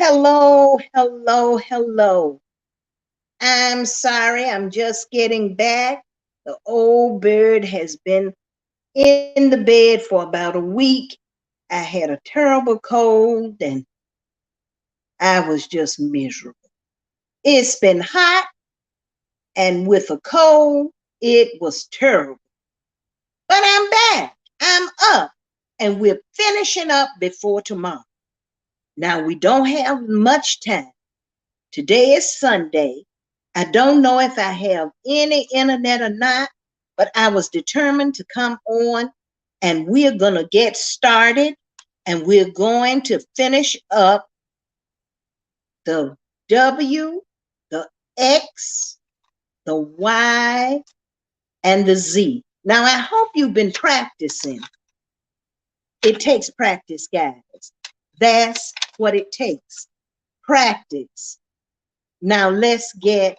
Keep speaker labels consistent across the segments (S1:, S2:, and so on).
S1: Hello, hello, hello. I'm sorry, I'm just getting back. The old bird has been in the bed for about a week. I had a terrible cold and I was just miserable. It's been hot and with a cold, it was terrible. But I'm back, I'm up, and we're finishing up before tomorrow. Now, we don't have much time. Today is Sunday. I don't know if I have any internet or not, but I was determined to come on and we're going to get started and we're going to finish up the W, the X, the Y, and the Z. Now, I hope you've been practicing. It takes practice, guys. That's what it takes. Practice. Now, let's get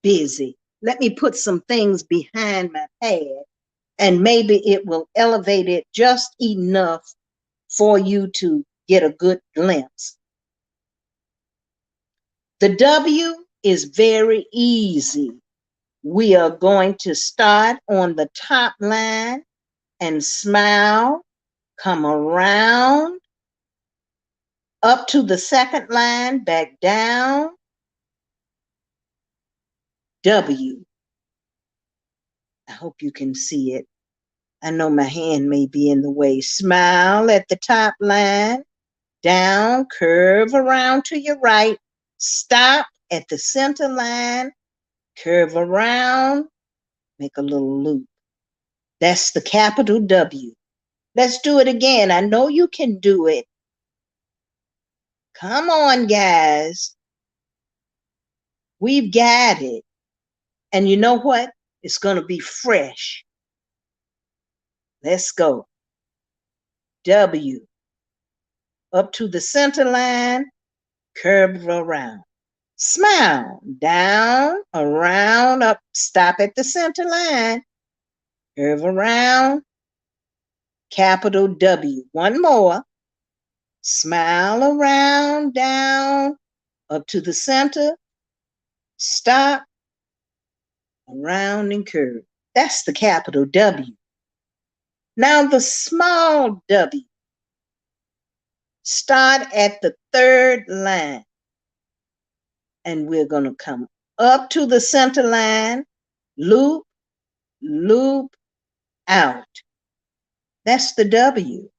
S1: busy. Let me put some things behind my pad and maybe it will elevate it just enough for you to get a good glimpse. The W is very easy. We are going to start on the top line and smile, come around, up to the second line, back down, W. I hope you can see it. I know my hand may be in the way. Smile at the top line, down, curve around to your right, stop at the center line, curve around, make a little loop. That's the capital W. Let's do it again. I know you can do it. Come on, guys. We've got it. And you know what? It's going to be fresh. Let's go. W. Up to the center line, curve around. Smile, down, around, up, stop at the center line, curve around, capital W. One more. Smile around, down, up to the center, stop, around and curve. That's the capital W. Now the small W. Start at the third line. And we're going to come up to the center line, loop, loop, out. That's the W.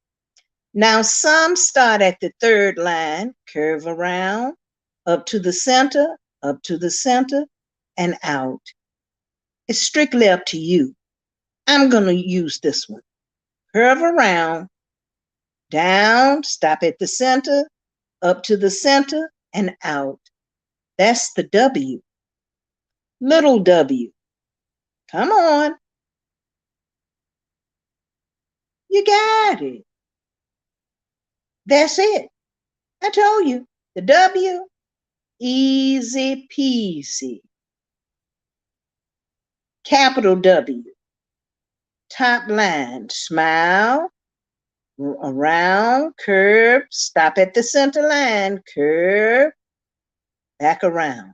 S1: Now some start at the third line, curve around, up to the center, and out. It's strictly up to you. I'm going to use this one. Curve around, down, stop at the center, up to the center, and out. That's the W. Little W. Come on. You got it. That's it. I told you. The W, easy peasy. Capital W. Top line, smile, around, curve, stop at the center line, curve, back around.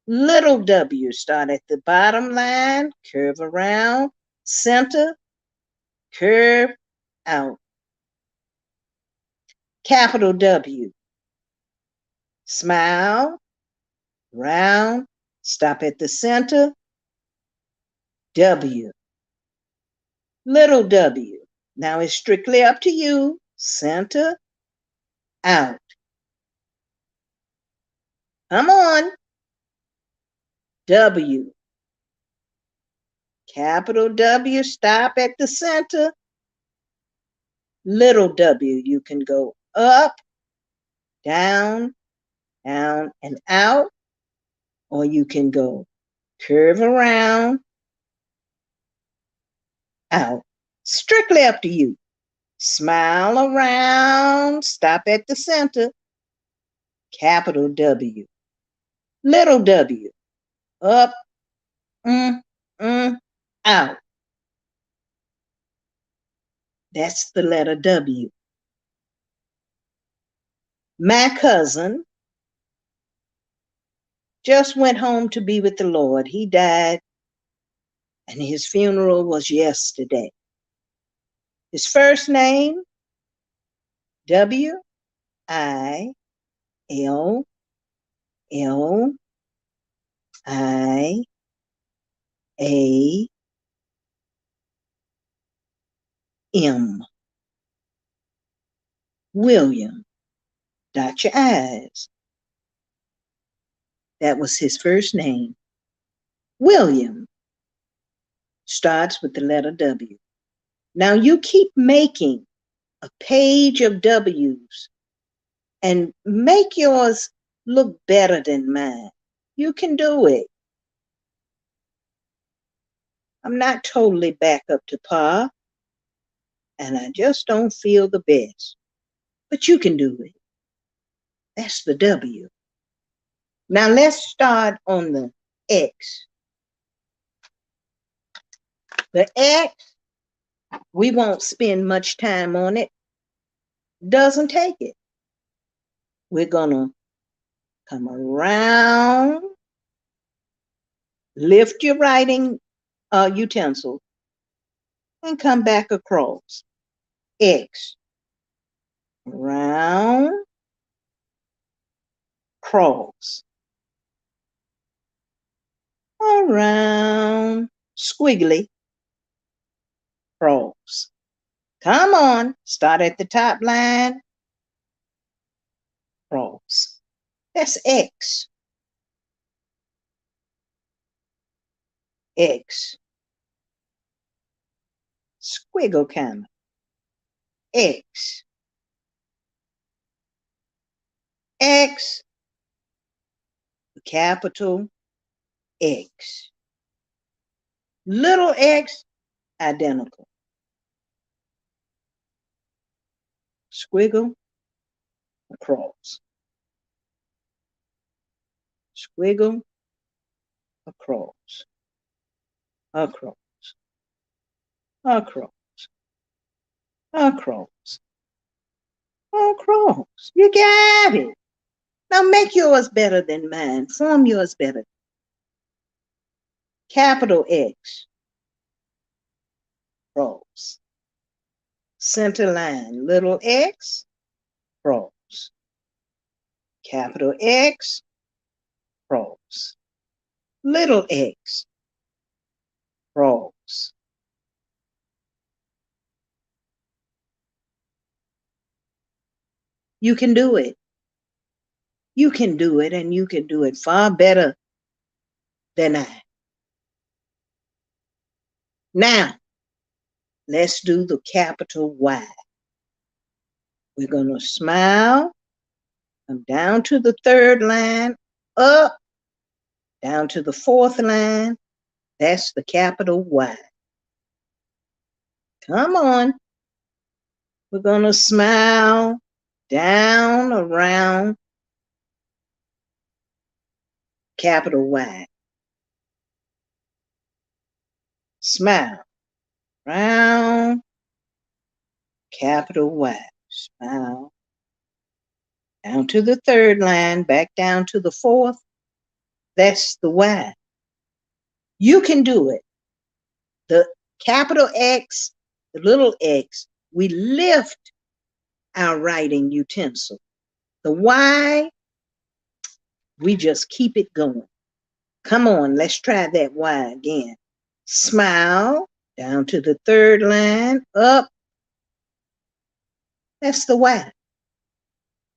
S1: Little W, start at the bottom line, curve around, center, curve, out. Capital W. Smile, round, stop at the center, W. Little W. Now it's strictly up to you. Center, out. Come on. W. Capital W, stop at the center. Little W, you can go up, down, down, and out, or you can go curve around, out. Strictly up to you. Smile around, stop at the center. Capital W. Little W, up, out. That's the letter W. My cousin just went home to be with the Lord. He died, and his funeral was yesterday. His first name, William. William. Dot your I's. That was his first name. William starts with the letter W. Now you keep making a page of W's and make yours look better than mine. You can do it. I'm not totally back up to par, and I just don't feel the best. But you can do it. That's the W. Now let's start on the X. The X, we won't spend much time on it. Doesn't take it. We're going to come around, lift your writing utensil, and come back across. X. Round, cross. Around, squiggly, cross. Come on, start at the top line, cross. That's X. X. Squiggle comma. X. X. Capital X. Little x, identical. Squiggle, across. Squiggle, across. Across. Across. Across. Across. You got it. Now make yours better than mine. Form yours better. Capital X. Cross. Center line. Little x. Cross. Capital X. Cross. Little x. Cross. You can do it. You can do it, and you can do it far better than I. Now, let's do the capital Y. We're going to smile, come down to the third line, up, down to the fourth line. That's the capital Y. Come on. We're going to smile down around capital Y. Smile round capital Y. Smile down to the third line, back down to the fourth. That's the Y. You can do it. The capital X, the little x, we lift our writing utensil. The Y, we just keep it going. Come on, let's try that Y again. Smile down to the third line, up. That's the Y.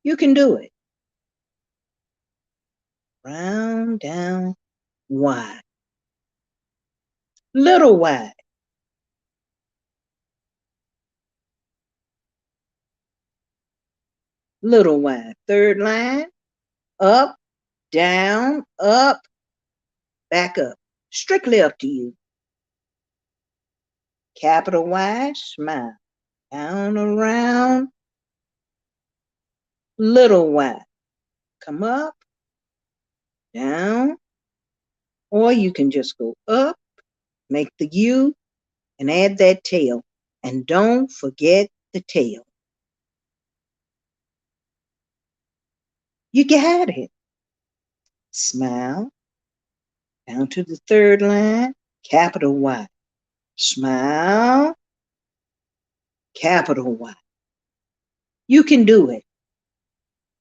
S1: You can do it. Round, down, Y. Little Y. Little Y. Third line, up, down, up, back up. Strictly up to you. Capital Y, smile. Down, around, little Y. Come up, down, or you can just go up, make the U, and add that tail. And don't forget the tail. You got it. Smile. Down to the third line. Capital Y. Smile. Capital Y. You can do it.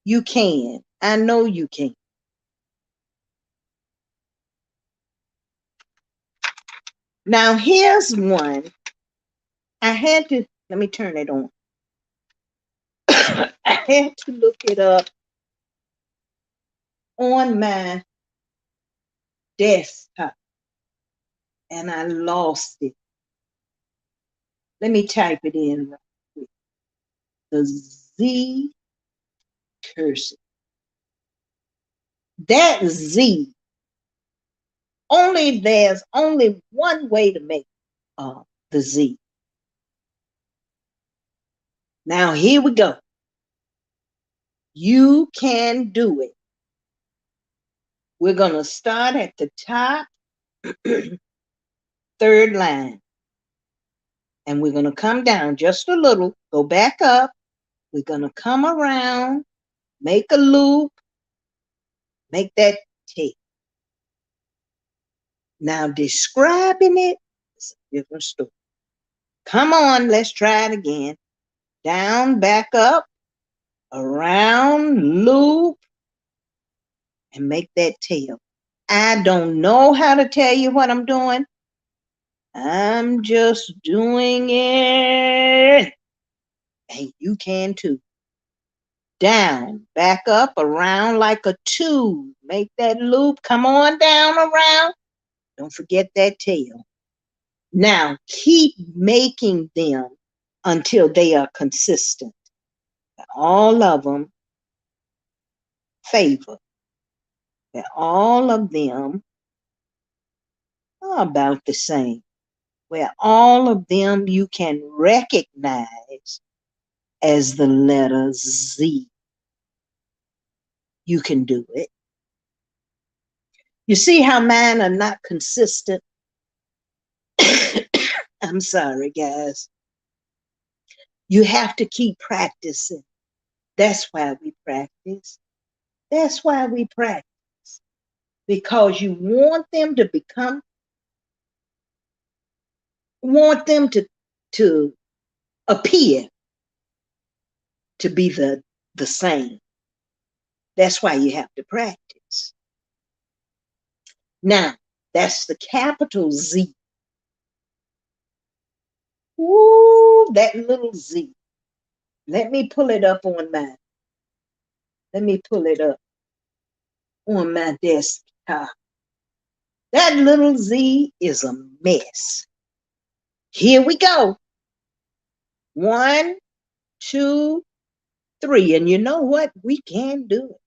S1: You can. I know you can. Now here's one. I had to, let me turn it on. I had to look it up on my desktop and I lost it. Let me type it in right quick. The Z cursive. That Z, there's only one way to make the Z. Now here we go. You can do it. We're going to start at the top, third line. And we're going to come down just a little, go back up. We're going to come around, make a loop, make that tape. Now describing it is a different story. Come on, let's try it again. Down, back up, around, loop, and make that tail. I don't know how to tell you what I'm doing. I'm just doing it. And you can too. Down, back up, around like a 2. Make that loop. Come on down, around. Don't forget that tail. Now, keep making them until they are consistent. All of them favor. That all of them are about the same. Where all of them you can recognize as the letter Z. You can do it. You see how mine are not consistent? I'm sorry, guys. You have to keep practicing. That's why we practice. That's why we practice. Because you want them to to appear to be the same. That's why you have to practice. Now, that's the capital Z. Ooh, that little Z. Let me pull it up on mine. Let me pull it up on my desktop. That little Z is a mess. Here we go. 1, 2, 3. And you know what? We can do it.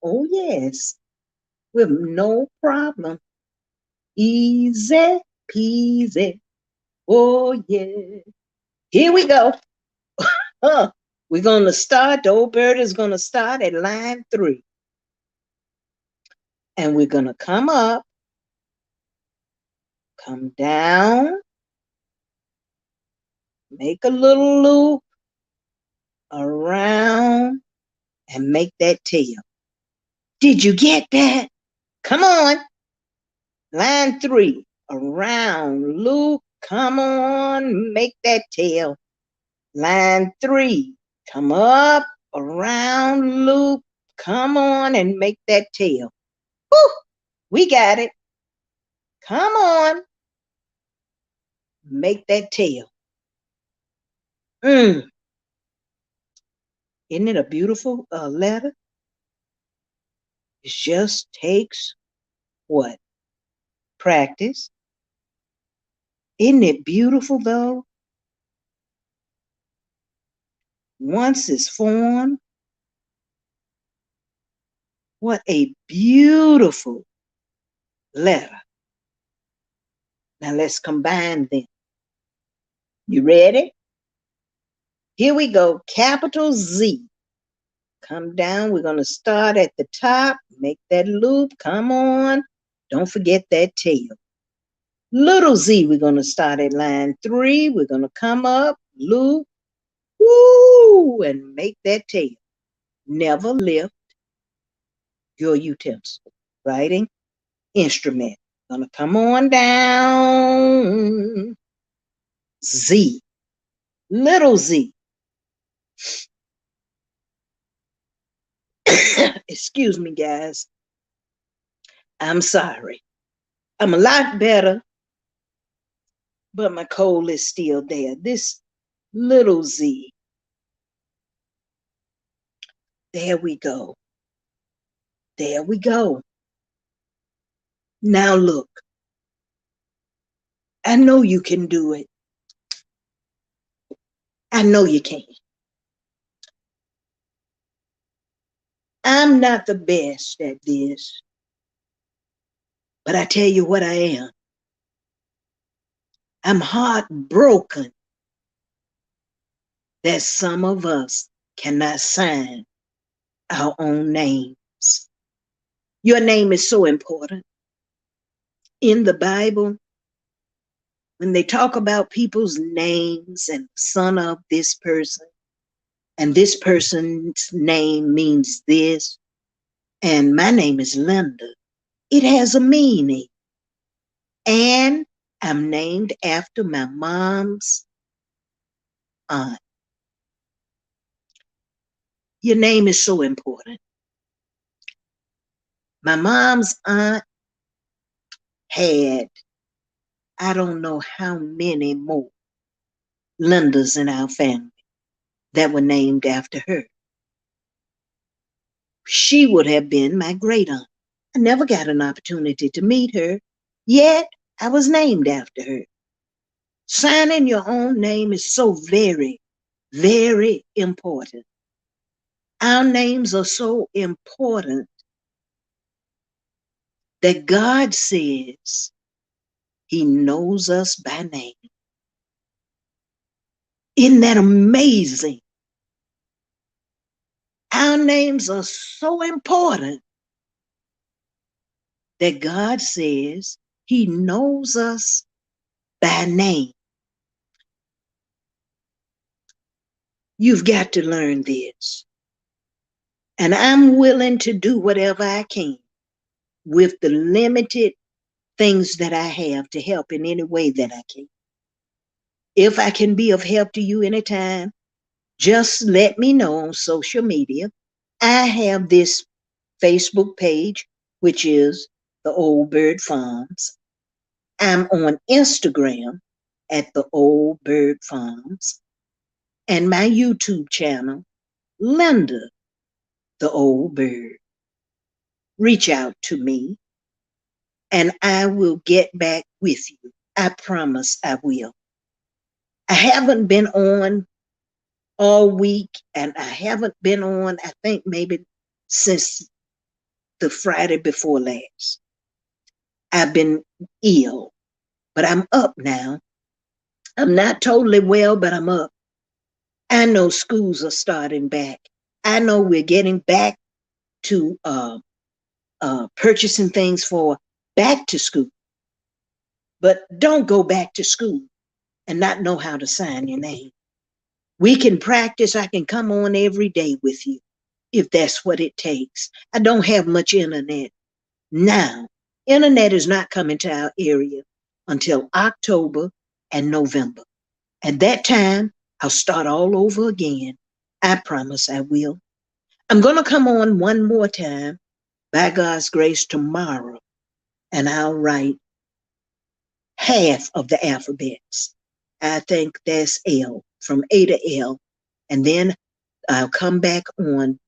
S1: Oh, yes. With no problem. Easy peasy. Oh, yeah. Here we go. We're going to start. The old bird is going to start at line 3. And we're going to come up, come down, make a little loop around, and make that tail. Did you get that? Come on. Line 3, around, loop, come on, make that tail. Line 3, come up, around, loop, come on, and make that tail. Woo, we got it. Come on, make that tail. Isn't it a beautiful letter? It just takes what? Practice. Isn't it beautiful though? Once it's formed, what a beautiful letter. Now let's combine them. You ready? Here we go. Capital Z. Come down. We're going to start at the top. Make that loop. Come on. Don't forget that tail. Little Z. We're going to start at line 3. We're going to come up, loop, woo, and make that tail. Never lift. your utensil, writing instrument. Gonna come on down. Z, little z. Excuse me, guys. I'm sorry. I'm a lot better, but my cold is still there. This little z. There we go. There we go. Now look, I know you can do it. I know you can. I'm not the best at this, but I tell you what I am. I'm heartbroken that some of us cannot sign our own names. Your name is so important. In the Bible, when they talk about people's names and son of this person, and this person's name means this, and my name is Linda, it has a meaning. And I'm named after my mom's aunt. Your name is so important. My mom's aunt had, I don't know how many more Lindas in our family that were named after her. She would have been my great aunt. I never got an opportunity to meet her, yet I was named after her. Signing your own name is so very, very important. Our names are so important that God says He knows us by name. Isn't that amazing? Our names are so important that God says He knows us by name. You've got to learn this. And I'm willing to do whatever I can with the limited things that I have to help in any way that I can. If I can be of help to you anytime, just let me know on social media. I have this Facebook page, which is the Old Bird Farms. I'm on Instagram at the Old Bird Farms, and my YouTube channel, Linda the Old Bird. Reach out to me and I will get back with you. I promise I will. I haven't been on all week, and I haven't been on, I think, maybe since the Friday before last. I've been ill, but I'm up now. I'm not totally well, but I'm up. I know schools are starting back. I know we're getting back to purchasing things for back to school. But don't go back to school and not know how to sign your name. We can practice. I can come on every day with you if that's what it takes. I don't have much internet now. Internet is not coming to our area until October and November. At that time, I'll start all over again. I promise I will. I'm going to come on one more time, by God's grace, tomorrow, and I'll write half of the alphabets. I think that's L, from A to L. And then I'll come back on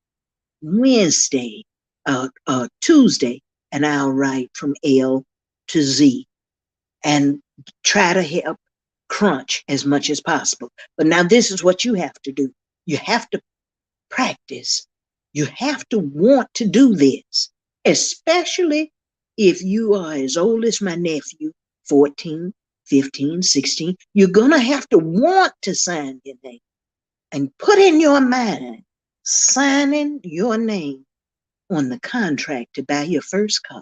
S1: Wednesday, Tuesday, and I'll write from L to Z and try to help crunch as much as possible. But now this is what you have to do. You have to practice. You have to want to do this, especially if you are as old as my nephew, 14, 15, 16. You're going to have to want to sign your name and put in your mind signing your name on the contract to buy your first car.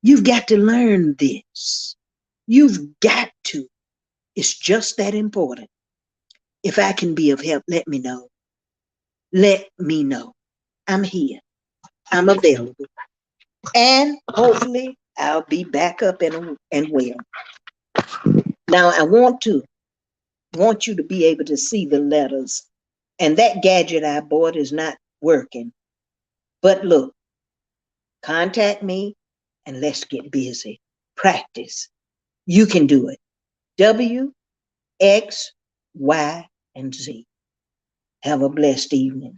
S1: You've got to learn this. You've got to. It's just that important. If I can be of help, let me know. Let me know. I'm here. I'm available. And hopefully I'll be back up and well. Now I want you to be able to see the letters. And that gadget I bought is not working. But look, contact me and let's get busy. Practice. You can do it. W, X, Y, and Z. Have a blessed evening.